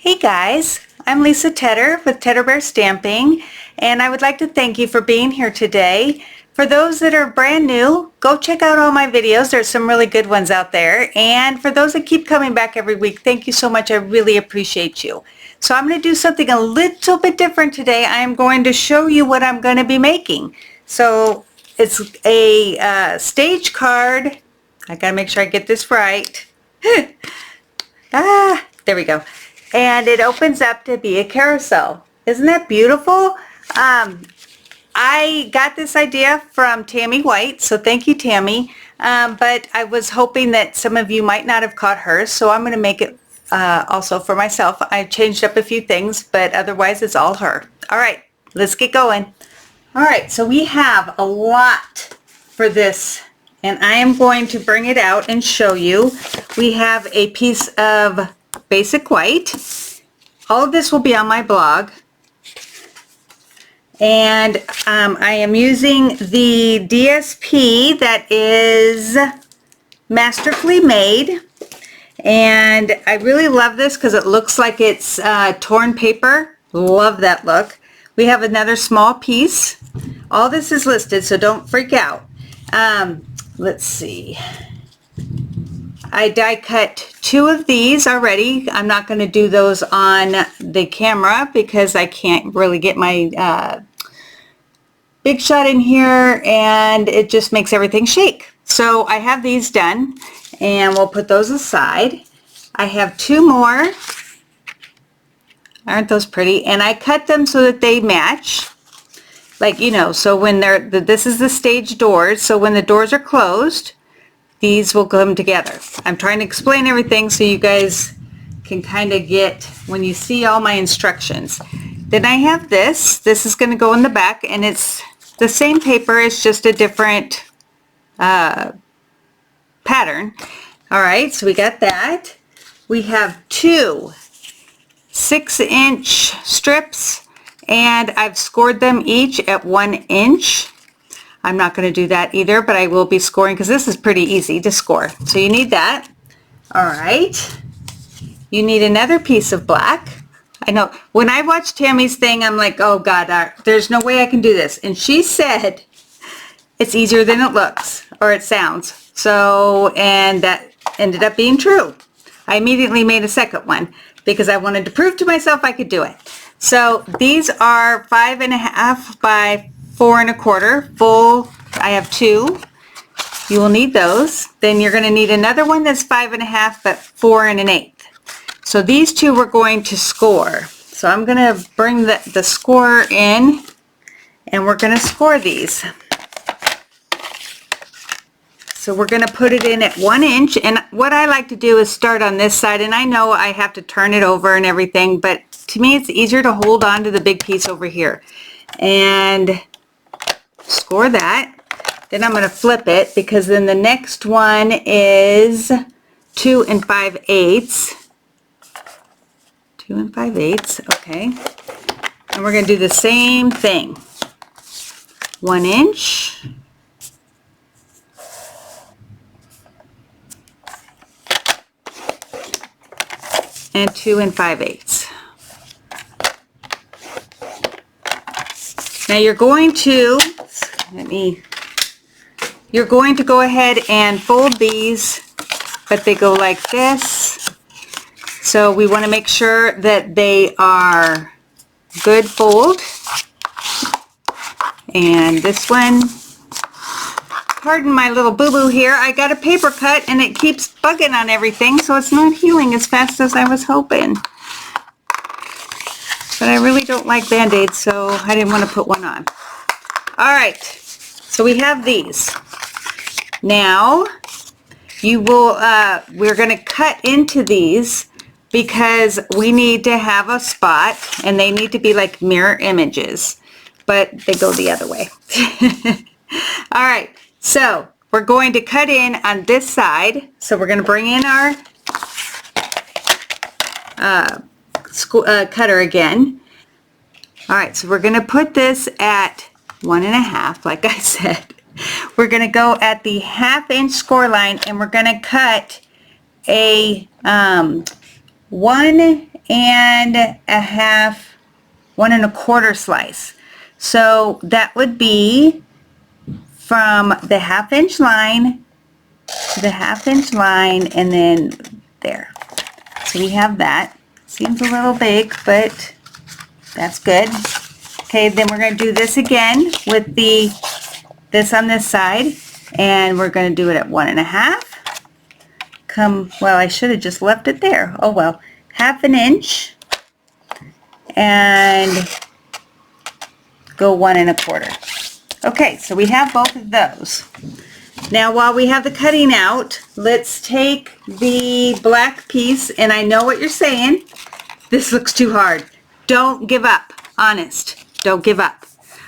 Hey guys, I'm Lisa Tedder with Tedder Bear Stamping, and I would like to thank you for being here today. For those that are brand new, go check out all my videos. There's some really good ones out there. And for those that keep coming back every week, thank you so much. I really appreciate you. So I'm going to do something a little bit different today. I'm going to show you what I'm going to be making. So it's a stage card. I got to make sure I get this right. There we go. And it opens up to be a carousel. Isn't that beautiful? I got this idea from Tammy White, so thank you, Tammy. But I was hoping that some of you might not have caught hers, so I'm going to make it also for myself. I changed up a few things, but otherwise it's all her. All right, let's get going. All right, so we have a lot for this, and I am going to bring it out and show you. We have a piece of basic white. All of this will be on my blog, and I am using the DSP that is masterfully made, and I really love this because it looks like it's torn paper. Love that look. We have another small piece. All this is listed, so don't freak out. Let's see. I die cut 2 of these already. I'm not going to do those on the camera because I can't really get my big shot in here, and it just makes everything shake. So I have these done, and we'll put those aside. I have 2 more. Aren't those pretty? And I cut them so that they match. Like, you know, so when this is the stage doors, so when the doors are closed, these will come together. I'm trying to explain everything so you guys can kind of get when you see all my instructions. Then I have this. This is going to go in the back, and it's the same paper. It's just a different pattern. All right, so we got that. We have 2 6-inch strips, and I've scored them each at 1 inch. I'm not going to do that either, but I will be scoring because this is pretty easy to score. So you need that. All right. You need another piece of black. I know when I watched Tammy's thing, I'm like, oh God, there's no way I can do this. And she said it's easier than it looks or it sounds. So, and that ended up being true. I immediately made a second one because I wanted to prove to myself I could do it. So these are 5.5 by 4 1/4 full. I have 2. You will need those. Then you're going to need another one that's 5.5 but 4 1/8. So these 2 we're going to score. So I'm going to bring the score in, and we're going to score these. So we're going to put it in at 1 inch, and what I like to do is start on this side, and I know I have to turn it over and everything, but to me it's easier to hold on to the big piece over here. And score that. Then I'm going to flip it because then the next one is 2 5/8. 2 5/8, okay. And we're going to do the same thing. 1 inch. And 2 5/8. Now you're going to go ahead and fold these, but they go like this. So we want to make sure that they are good fold. And this one, pardon my little boo-boo here, I got a paper cut and it keeps bugging on everything, so it's not healing as fast as I was hoping. But I really don't like Band-Aids, so I didn't want to put one on. All right, so we have these. Now, we're going to cut into these because we need to have a spot, and they need to be like mirror images, but they go the other way. All right, so we're going to cut in on this side. So we're going to bring in our cutter again. All right, so we're going to put this at 1 1/2, like I said. We're going to go at the 1/2 inch score line, and we're going to cut a 1 and a half, 1 1/4 slice. So that would be from the 1/2 inch line to the 1/2 inch line, and then there. So we have that. Seems a little big, but that's good. Okay, then we're going to do this again with this on this side, and we're going to do it at 1 1/2. Well, I should have just left it there. Oh well, 1/2 inch, and go 1 1/4. Okay, so we have both of those. Now while we have the cutting out, let's take the black piece, and I know what you're saying, this looks too hard. Don't give up, honest, don't give up.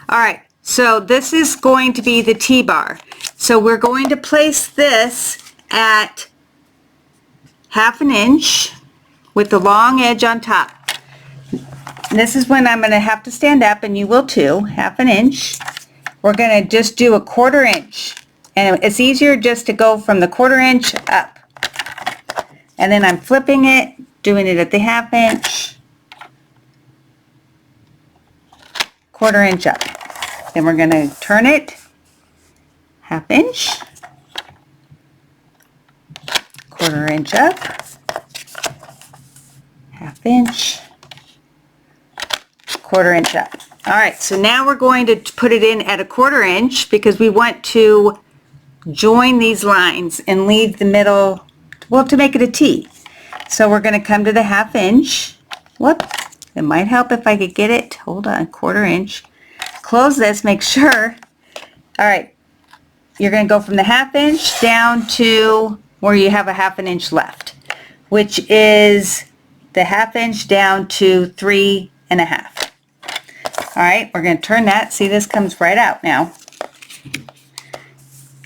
All right, so this is going to be the T-bar. So we're going to place this at 1/2 inch with the long edge on top. This is when I'm going to have to stand up, and you will too. 1/2 inch. We're going to just do a 1/4 inch, and it's easier just to go from the 1/4 inch up. And then I'm flipping it, doing it at the 1/2 inch, 1/4 inch up. Then we're going to turn it 1/2 inch, 1/4 inch up, 1/2 inch, 1/4 inch up. All right, so now we're going to put it in at a 1/4 inch because we want to join these lines and leave the middle, well, to make it a T. So we're going to come to the 1/2 inch. Whoop, it might help if I could get it. Hold on, 1/4 inch. Close this, make sure. All right, you're going to go from the 1/2 inch down to where you have a 1/2 inch left, which is the 1/2 inch down to 3 1/2. All right, we're going to turn that. See, this comes right out now.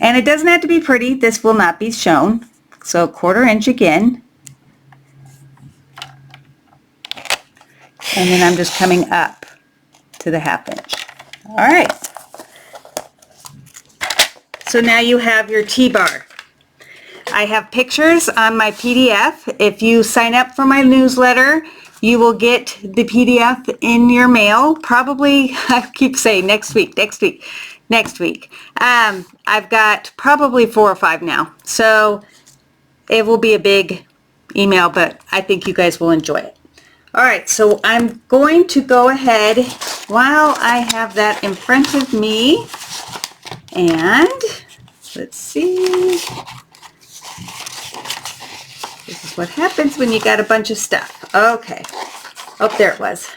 And it doesn't have to be pretty. This will not be shown. So 1/4 inch again. And then I'm just coming up to the 1/2 inch. All right. So now you have your T-bar. I have pictures on my PDF. If you sign up for my newsletter, you will get the PDF in your mail, probably, I keep saying next week. I've got probably 4 or 5 now. So it will be a big email, but I think you guys will enjoy it. All right, so I'm going to go ahead while I have that in front of me, and let's see. This is what happens when you got a bunch of stuff. Okay. Oh, there it was.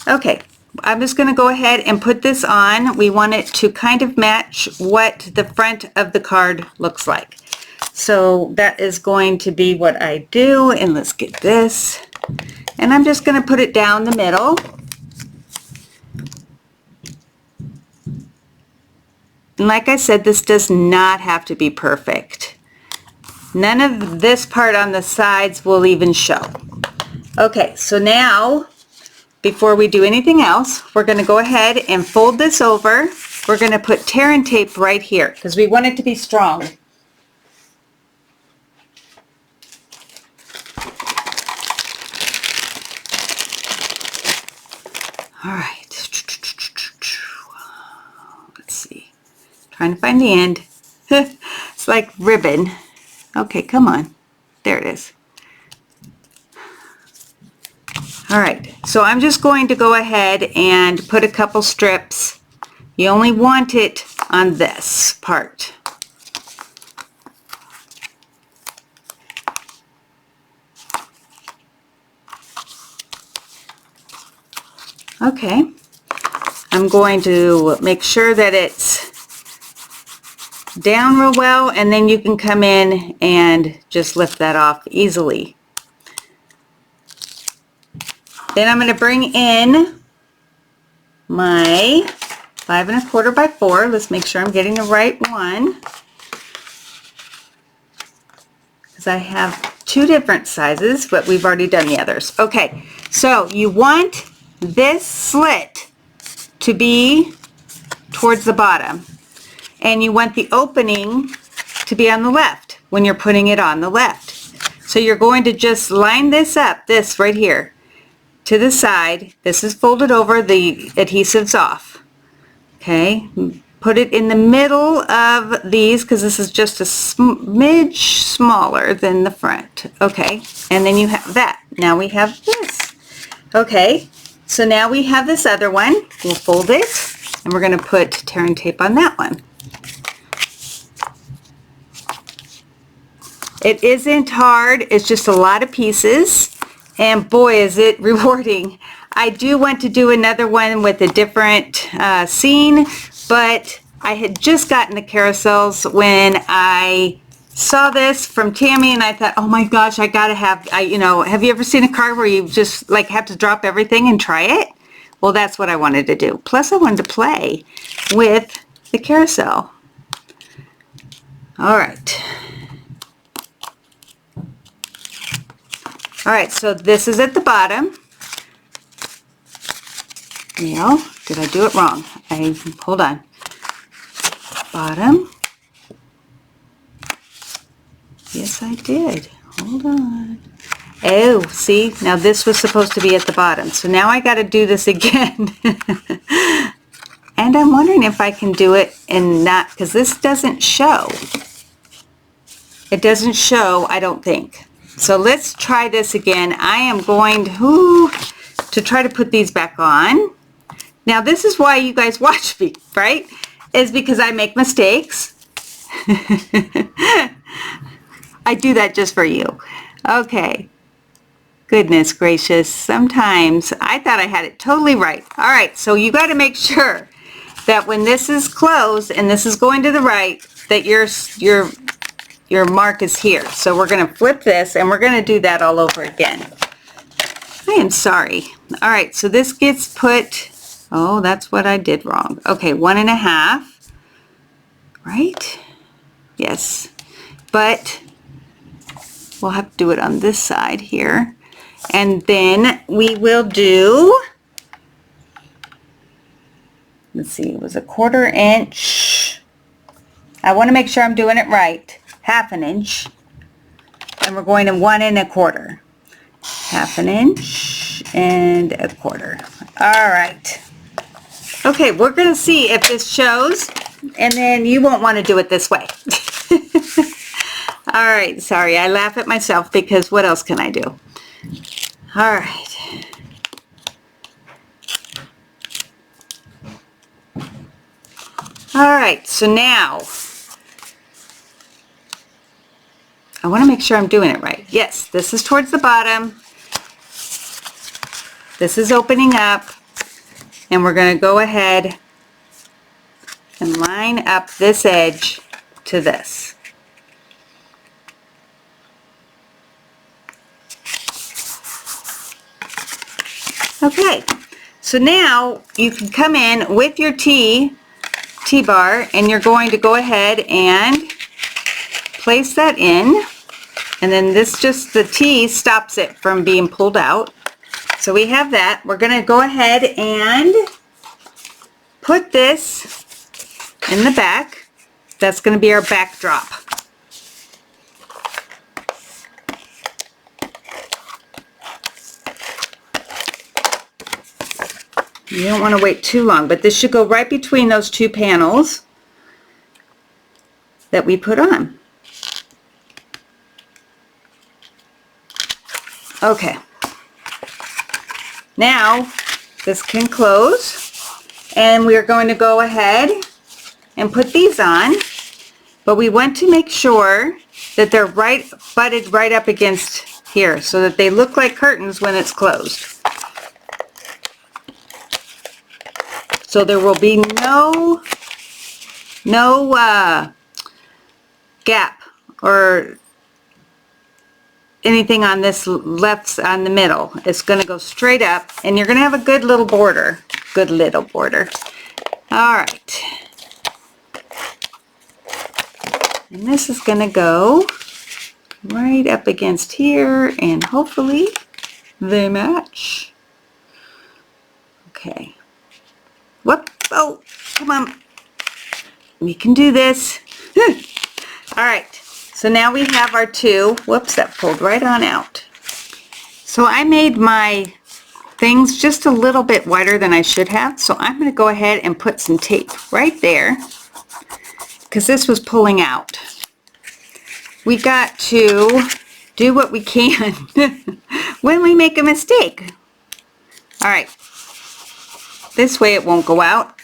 Okay. I'm just going to go ahead and put this on. We want it to kind of match what the front of the card looks like. So that is going to be what I do. And let's get this. And I'm just going to put it down the middle. And like I said, this does not have to be perfect. None of this part on the sides will even show. Okay, so now, before we do anything else, we're going to go ahead and fold this over. We're going to put tear and tape right here because we want it to be strong. All right. Let's see. Trying to find the end. It's like ribbon. Okay, come on. There it is. All right, so I'm just going to go ahead and put a couple strips. You only want it on this part. Okay, I'm going to make sure that it's down real well, and then you can come in and just lift that off easily. Then I'm going to bring in my 5 1/4 by 4. Let's make sure I'm getting the right one, because I have 2 different sizes, but we've already done the others. Okay, so you want this slit to be towards the bottom, and you want the opening to be on the left when you're putting it on the left. So you're going to just line this up, this right here, to the side. This is folded over, the adhesive's off. Okay, put it in the middle of these because this is just a smidge smaller than the front. Okay, and then you have that. Now we have this. Okay, so now we have this other one. We'll fold it and we're going to put tear and tape on that one. It isn't hard, it's just a lot of pieces, and boy is it rewarding. I do want to do another one with a different scene, but I had just gotten the carousels when I saw this from Tammy, and I thought, oh my gosh, I gotta have, you know, have you ever seen a car where you just like have to drop everything and try it? Well, that's what I wanted to do. Plus I wanted to play with the carousel. All right. All right, so this is at the bottom. No, did I do it wrong? Hold on. Bottom. Yes, I did. Hold on. Oh, see, now this was supposed to be at the bottom. So now I got to do this again. And I'm wondering if I can do it and not, because this doesn't show. It doesn't show, I don't think. So let's try this again. I am going to try to put these back on. Now this is why you guys watch me, right? Is because I make mistakes. I do that just for you. Okay. Goodness gracious. Sometimes I thought I had it totally right. All right, so you got to make sure that when this is closed and this is going to the right, that your mark is here. So we're going to flip this and we're going to do that all over again. I am sorry. All right, so this gets put, oh, that's what I did wrong. Okay, 1.5, right? Yes, but we'll have to do it on this side here. And then we will do, let's see, it was a 1/4 inch. I want to make sure I'm doing it right. 1/2 inch, and we're going to 1 1/4, 1/2 inch and 1/4. All right. Okay, we're going to see if this shows, and then you won't want to do it this way. All right, sorry, I laugh at myself because what else can I do? All right. All right, so now I want to make sure I'm doing it right. Yes, this is towards the bottom. This is opening up, and we're going to go ahead and line up this edge to this. Okay, so now you can come in with your T-bar, and you're going to go ahead and place that in, and then this just, the T stops it from being pulled out. So we have that. We're going to go ahead and put this in the back. That's going to be our backdrop. You don't want to wait too long, but this should go right between those two panels that we put on. Okay. Now this can close, and we're going to go ahead and put these on, but we want to make sure that they're butted right up against here so that they look like curtains when it's closed. So there will be no gap or anything on this left on the middle. It's going to go straight up, and you're going to have a good little border. Good little border. All right. And this is going to go right up against here, and hopefully they match. Okay. Whoop. Oh, come on. We can do this. All right. so now we have our two. Whoops, that pulled right on out. So I made my things just a little bit wider than I should have. So I'm going to go ahead and put some tape right there because this was pulling out. We got to do what we can when we make a mistake. All right, this way it won't go out.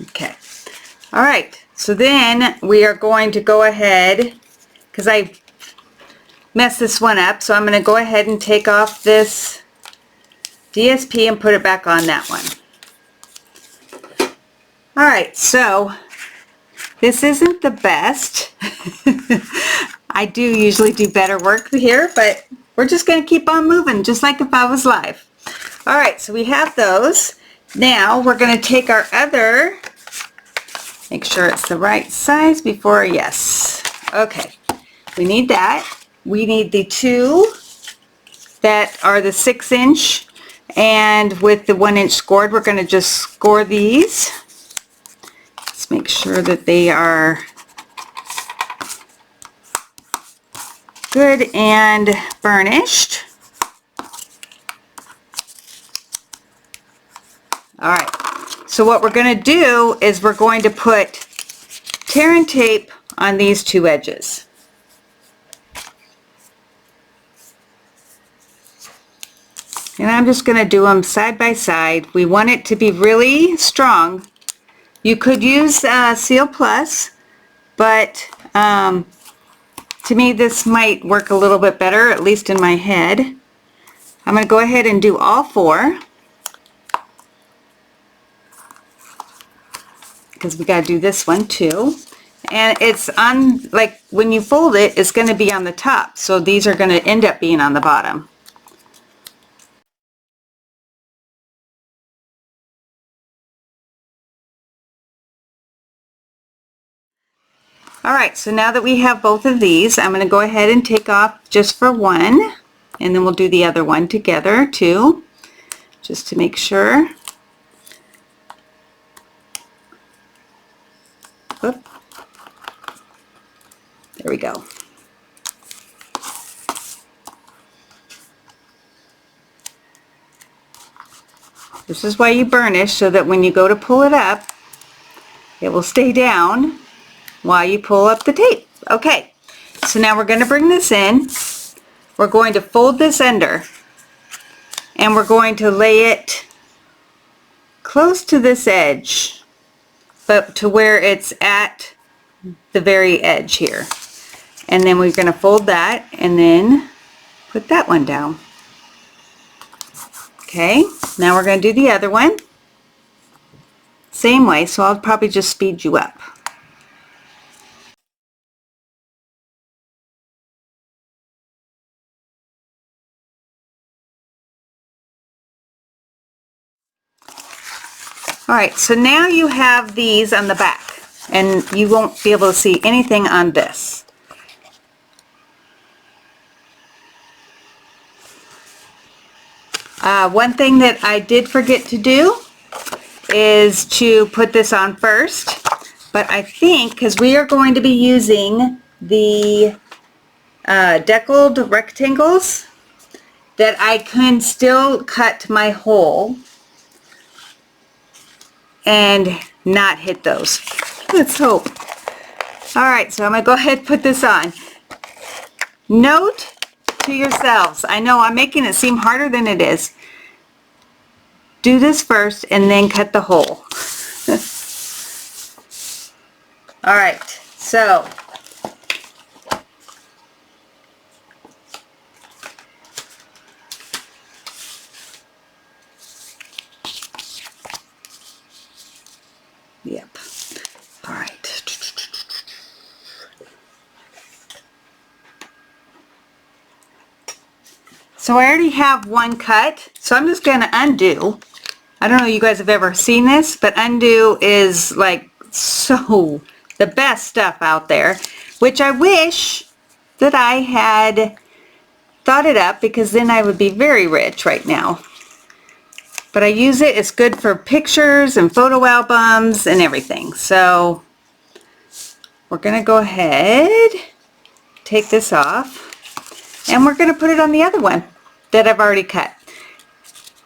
Okay, all right, so then we are going to go ahead, because I messed this one up, so I'm going to go ahead and take off this DSP and put it back on that one. All right, so this isn't the best. I do usually do better work here, but we're just going to keep on moving, just like if I was live. All right, so we have those. Now we're going to take our other, make sure it's the right size before, yes. Okay, we need that. We need the two that are the 6-inch, and with the 1-inch scored, we're going to just score these. Let's make sure that they are good and burnished. All right, so what we're going to do is we're going to put tear and tape on these two edges. And I'm just going to do them side by side. We want it to be really strong. You could use Seal Plus, but to me this might work a little bit better, at least in my head. I'm going to go ahead and do all 4. Because we got to do this one too. And it's on, like when you fold it, it's going to be on the top. So these are going to end up being on the bottom. All right, so now that we have both of these, I'm going to go ahead and take off just for one, and then we'll do the other one together too, just to make sure. Whoop. There we go. This is why you burnish, so that when you go to pull it up, it will stay down while you pull up the tape. Okay, so now we're going to bring this in. We're going to fold this under, and we're going to lay it close to this edge, but to where it's at the very edge here. And then we're going to fold that and then put that one down. Okay, now we're going to do the other one. Same way, so I'll probably just speed you up. Alright, so now you have these on the back, and you won't be able to see anything on this. One thing that I did forget to do is to put this on first, but I think, because we are going to be using the deckled rectangles, that I can still cut my hole and not hit those. Let's hope. Alright, so I'm going to go ahead and put this on. Note to yourselves, I know I'm making it seem harder than it is. Do this first and then cut the hole. Alright, so yep. All right. So I already have one cut, so I'm just going to undo. I don't know if you guys have ever seen this, but undo is like so the best stuff out there, which I wish that I had thought it up, because then I would be very rich right now. but I use it. It's good for pictures and photo albums and everything. So we're going to go ahead, take this off, and we're going to put it on the other one that I've already cut,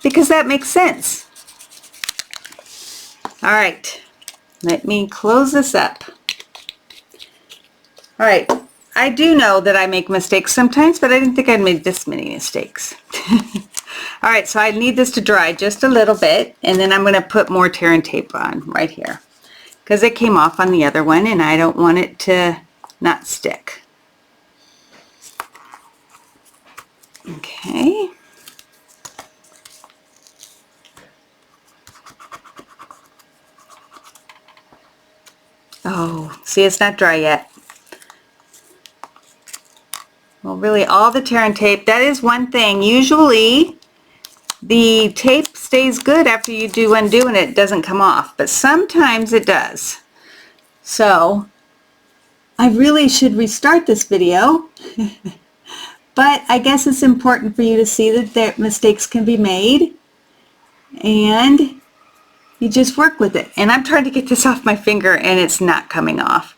because that makes sense. All right, let me close this up. All right, I do know that I make mistakes sometimes, but I didn't think I'd made this many mistakes. All right, so I need this to dry just a little bit, and then I'm going to put more tear and tape on right here, because it came off on the other one and I don't want it to not stick. Okay. Oh, see, it's not dry yet. Well, really, all the tear and tape, that is one thing. Usually the tape stays good after you do undo and it doesn't come off, but sometimes it does. So I really should restart this video, but I guess it's important for you to see that mistakes can be made, and you just work with it. And I'm trying to get this off my finger and it's not coming off.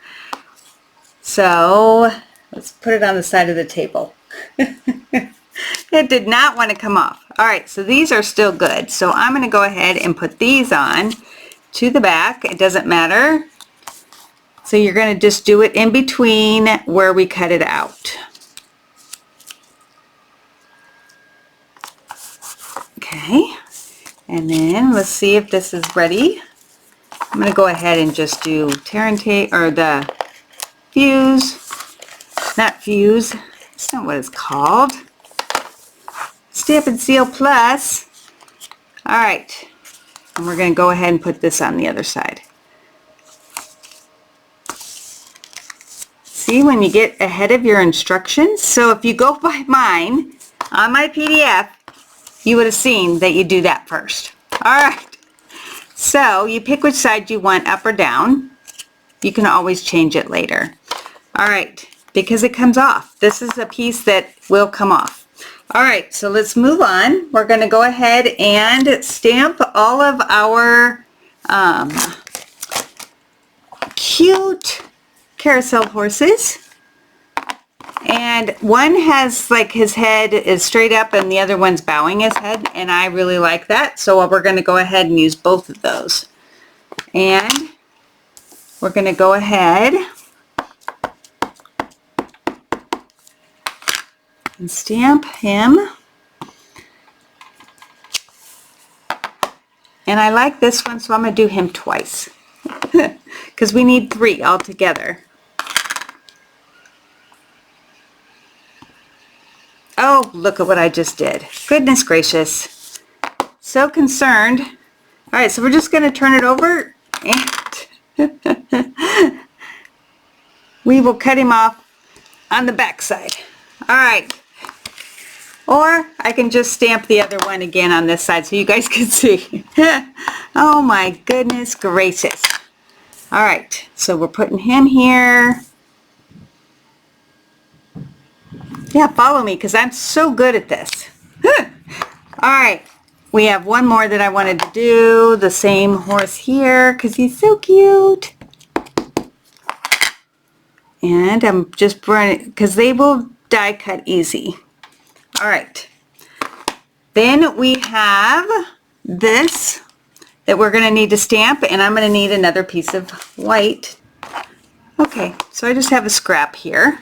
So let's put it on the side of the table. It did not want to come off. All right, so these are still good. So I'm going to go ahead and put these on to the back. It doesn't matter. So you're going to just do it in between where we cut it out. Okay, and then let's see if this is ready. I'm going to go ahead and just do tear and tape, or the fuse, not fuse, it's not what it's called. Stamp and Seal Plus. All right, and we're going to go ahead and put this on the other side. See, when you get ahead of your instructions, so if you go by mine on my PDF, you would have seen that you do that first. All right, so you pick which side you want, up or down. You can always change it later. All right, because it comes off. This is a piece that will come off. All right, so let's move on. We're going to go ahead and stamp all of our cute carousel horses. And one has like his head is straight up and the other one's bowing his head, and I really like that. So we're going to go ahead and use both of those. And we're going to go ahead and stamp him. And I like this one, so I'm going to do him twice because we need 3 altogether. Oh, look at what I just did. Goodness gracious. So concerned. All right, so we're just going to turn it over and we will cut him off on the back side. All right. Or I can just stamp the other one again on this side so you guys can see. Oh my goodness gracious. All right, so we're putting him here. Yeah, follow me because I'm so good at this. All right, we have one more that I wanted to do. The same horse here because he's so cute. And I'm just running because they will die cut easy. All right, then we have this that we're going to need to stamp, and I'm going to need another piece of white. Okay, so I just have a scrap here.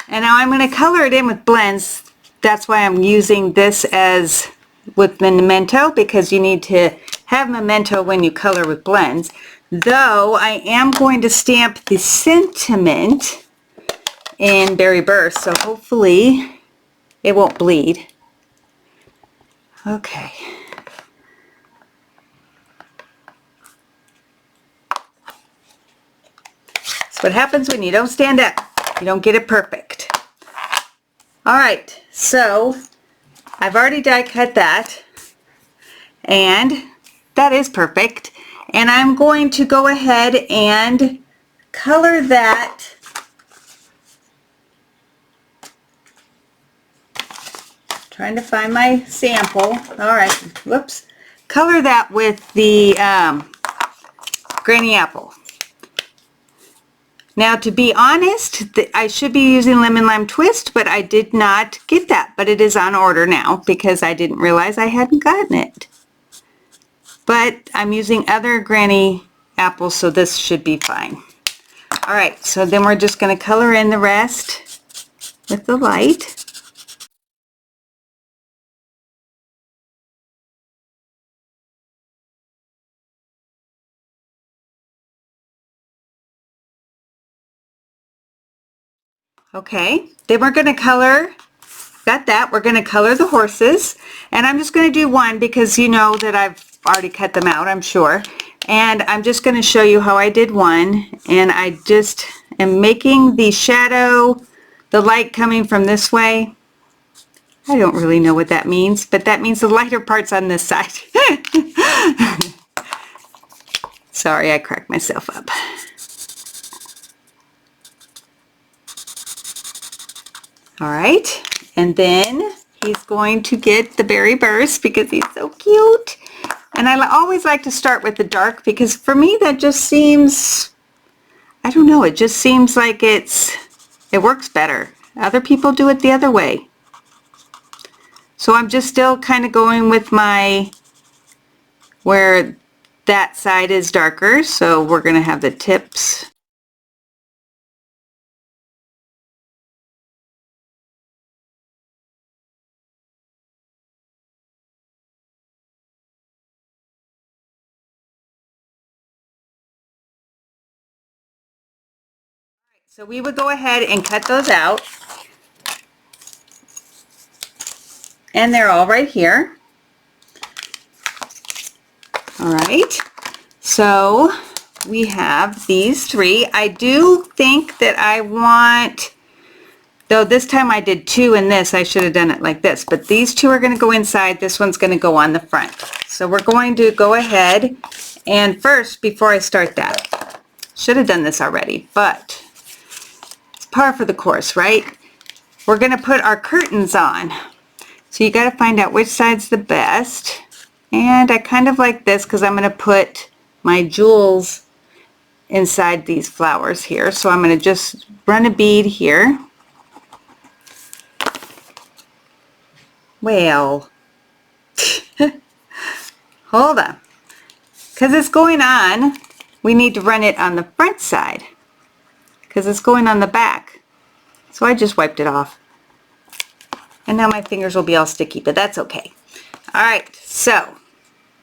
And now I'm going to color it in with blends. That's why I'm using this as with memento, because you need to have memento when you color with blends. Though I am going to stamp the sentiment in Berry Burst, so hopefully it won't bleed. Okay. That's what happens when you don't stand up. You don't get it perfect. All right, so I've already die cut that, and that is perfect. And I'm going to go ahead and color that trying to find my sample. All right, whoops. Color that with the Granny Apple. Now, to be honest, I should be using Lemon Lime Twist, but I did not get that. But it is on order now because I didn't realize I hadn't gotten it. But I'm using other Granny apples, so this should be fine. All right, so then we're just going to color in the rest with the light. Okay, then we're going to color, got that, we're going to color the horses, and I'm just going to do one because you know that I've already cut them out, I'm sure, and I'm just going to show you how I did one, and I just am making the shadow, the light coming from this way. I don't really know what that means, but that means the lighter part's on this side. Sorry, I cracked myself up. All right, and then he's going to get the berry burst because he's so cute. And I always like to start with the dark because for me that just seems, I don't know, it just seems like it works better. Other people do it the other way. So I'm just still kind of going with my, where that side is darker, so we're going to have the tips. So we would go ahead and cut those out. And they're all right here. All right. So we have these three. I do think that I want, though this time I did two in this, I should have done it like this, but these two are going to go inside. This one's going to go on the front. So we're going to go ahead and first, before I start that, should have done this already, but par for the course, right? We're going to put our curtains on. So you got to find out which side's the best. And I kind of like this because I'm going to put my jewels inside these flowers here. So I'm going to just run a bead here. Well, hold on. Because it's going on, we need to run it on the front side. Because it's going on the back. So I just wiped it off. And now my fingers will be all sticky, but that's okay. All right, so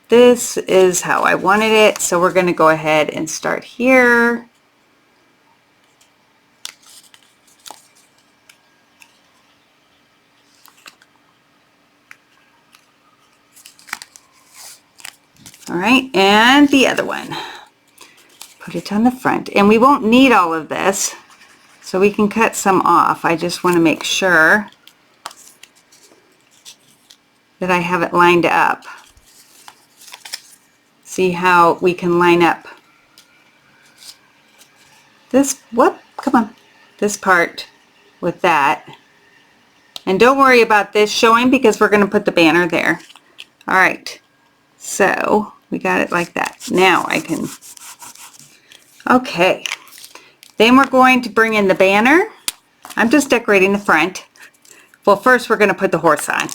this is how I wanted it. So we're going to go ahead and start here. All right, and the other one. Put it on the front. And we won't need all of this, so we can cut some off. I just want to make sure that I have it lined up. See how we can line up this, come on, this part with that. And don't worry about this showing because we're going to put the banner there. All right, so we got it like that. Now I can, okay. Then we're going to bring in the banner. I'm just decorating the front. Well, first we're going to put the horse on,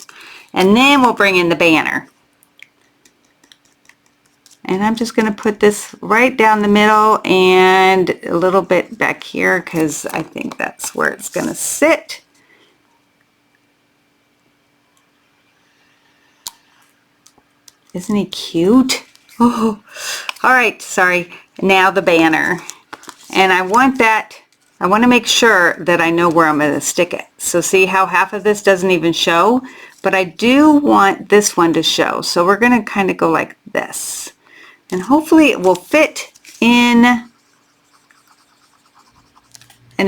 and then we'll bring in the banner. And I'm just going to put this right down the middle and a little bit back here because I think that's where it's going to sit. Isn't he cute? Oh, all right, sorry. Now the banner. And I want that, I want to make sure that I know where I'm going to stick it. So see how half of this doesn't even show? But I do want this one to show. So we're going to kind of go like this. And hopefully it will fit in an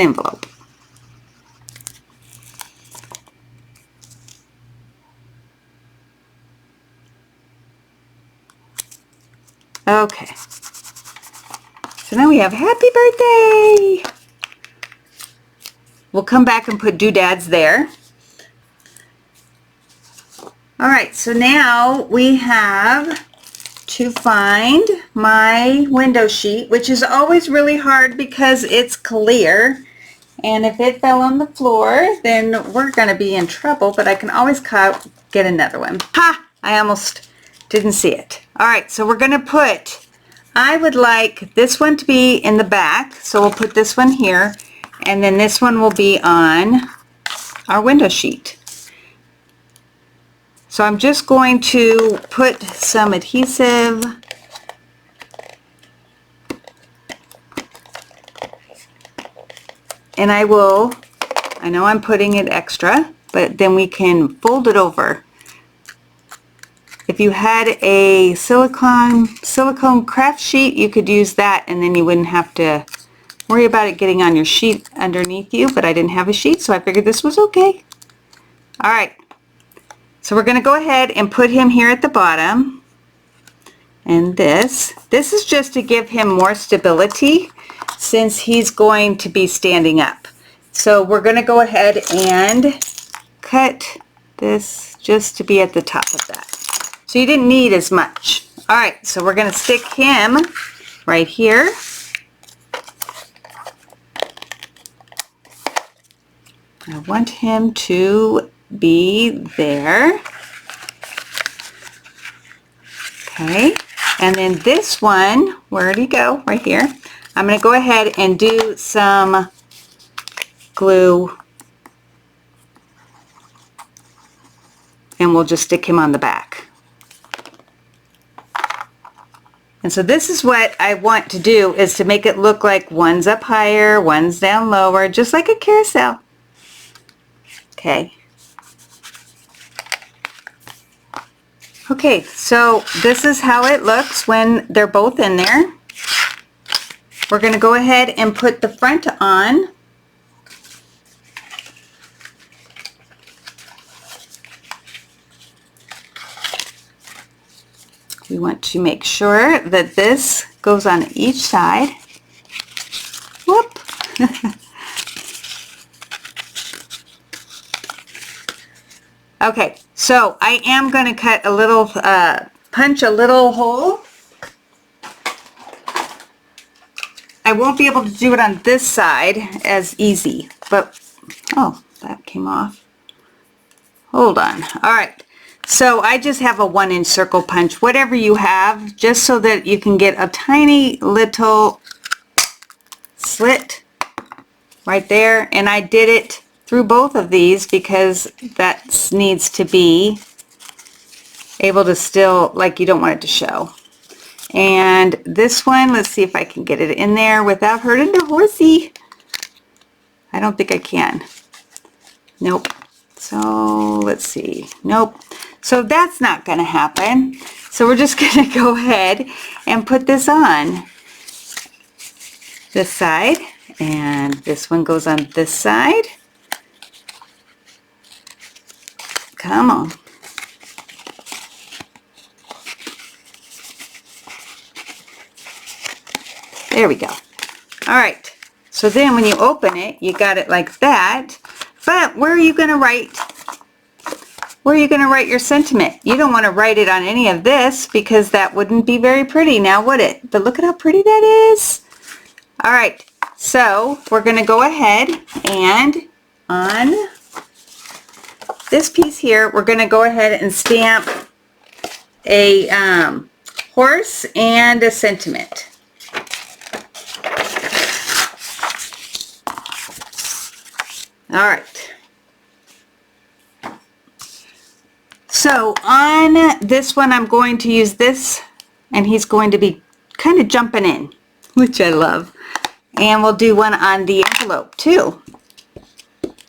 envelope. Okay. So now we have happy birthday. We'll come back and put doodads there. All right, so now we have to find my window sheet, which is always really hard because it's clear. And if it fell on the floor, then we're going to be in trouble, but I can always get another one. Ha! I almost didn't see it. All right, so we're going to put, I would like this one to be in the back, so we'll put this one here, and then this one will be on our window sheet. So I'm just going to put some adhesive and I know I'm putting it extra, but then we can fold it over. If you had a silicone craft sheet, you could use that and then you wouldn't have to worry about it getting on your sheet underneath you, but I didn't have a sheet, so I figured this was okay. All right, so we're going to go ahead and put him here at the bottom. And this is just to give him more stability since he's going to be standing up. So we're going to go ahead and cut this just to be at the top of that. So you didn't need as much. All right, so we're going to stick him right here. I want him to be there. Okay, and then this one, where'd he go? Right here. I'm going to go ahead and do some glue and we'll just stick him on the back. And so this is what I want to do, is to make it look like one's up higher, one's down lower, just like a carousel. Okay. Okay, so this is how it looks when they're both in there. We're going to go ahead and put the front on. We want to make sure that this goes on each side. Whoop! Okay, so I am going to cut a little, punch a little hole. I won't be able to do it on this side as easy, but, oh, that came off. Hold on. All right, so I just have a 1-inch circle punch, whatever you have, just so that you can get a tiny little slit right there. And I did it through both of these because that needs to be able to still, like, you don't want it to show. And this one, let's see if I can get it in there without hurting the horsey. I don't think I can. Nope. So let's see. Nope. So that's not going to happen. So we're just going to go ahead and put this on this side, and this one goes on this side. Come on. There we go. All right. So then when you open it, you got it like that. But where are you going to write? Where are you going to write your sentiment? You don't want to write it on any of this because that wouldn't be very pretty now, would it? But look at how pretty that is. All right. So we're going to go ahead and on this piece here, we're going to go ahead and stamp a horse and a sentiment. All right. So on this one, I'm going to use this, and he's going to be kind of jumping in, which I love. And we'll do one on the envelope too,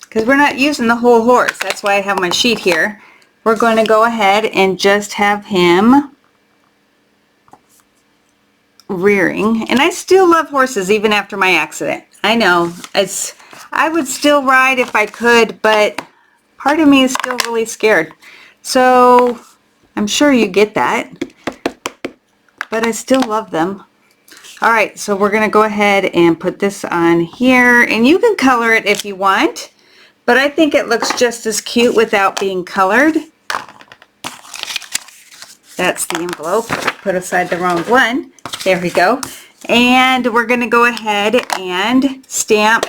because we're not using the whole horse. That's why I have my sheet here. We're going to go ahead and just have him rearing. And I still love horses even after my accident. I know, I would still ride if I could, but part of me is still really scared. So I'm sure you get that, but I still love them. All right, so we're going to go ahead and put this on here, and you can color it if you want, but I think it looks just as cute without being colored. That's the envelope. Put aside the wrong one. There we go. And we're going to go ahead and stamp.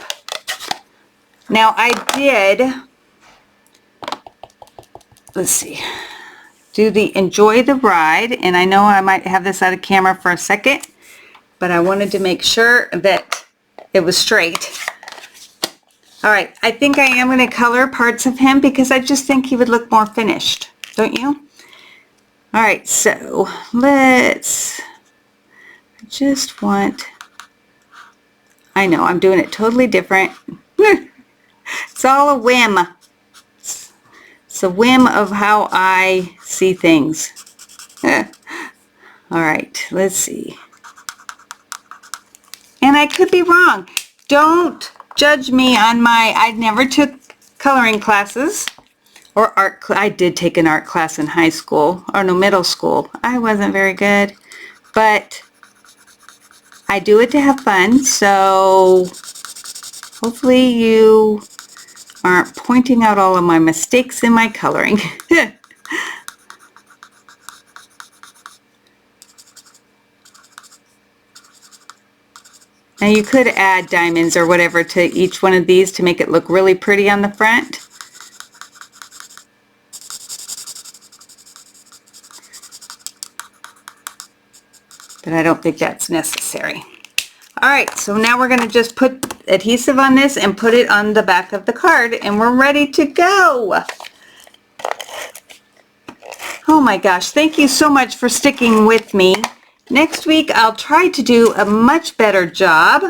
Now I did, let's see, do the enjoy the ride, and I know I might have this out of camera for a second, but I wanted to make sure that it was straight. All right, I think I am going to color parts of him because I just think he would look more finished, don't you? All right, so let's, I just want, I know I'm doing it totally different. It's all a whim. It's a whim of how I see things. All right, let's see. And I could be wrong. Don't judge me on my, I never took coloring classes or art. I did take an art class in high school, or no, middle school. I wasn't very good, but I do it to have fun. So hopefully you aren't pointing out all of my mistakes in my coloring. Now you could add diamonds or whatever to each one of these to make it look really pretty on the front. But I don't think that's necessary. Alright, so now we're going to just put adhesive on this and put it on the back of the card, and we're ready to go. Oh my gosh, thank you so much for sticking with me. Next week I'll try to do a much better job.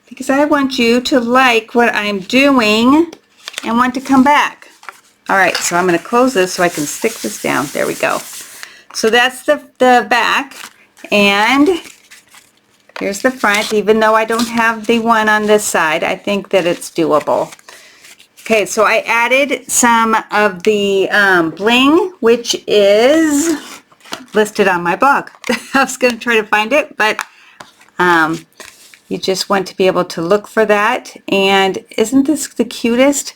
Because I want you to like what I'm doing and want to come back. Alright, so I'm going to close this so I can stick this down. There we go. So that's the back, and here's the front. Even though I don't have the one on this side, I think that it's doable. Okay, so I added some of the bling, which is listed on my blog. I was going to try to find it, but you just want to be able to look for that. And isn't this the cutest?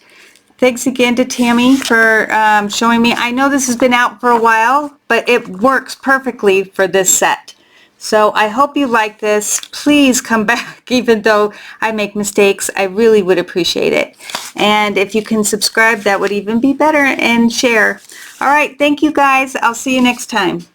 Thanks again to Tammy for showing me. I know this has been out for a while, but it works perfectly for this set. So I hope you like this. Please come back, even though I make mistakes. I really would appreciate it. And if you can subscribe, that would even be better, and share. All right, thank you guys. I'll see you next time.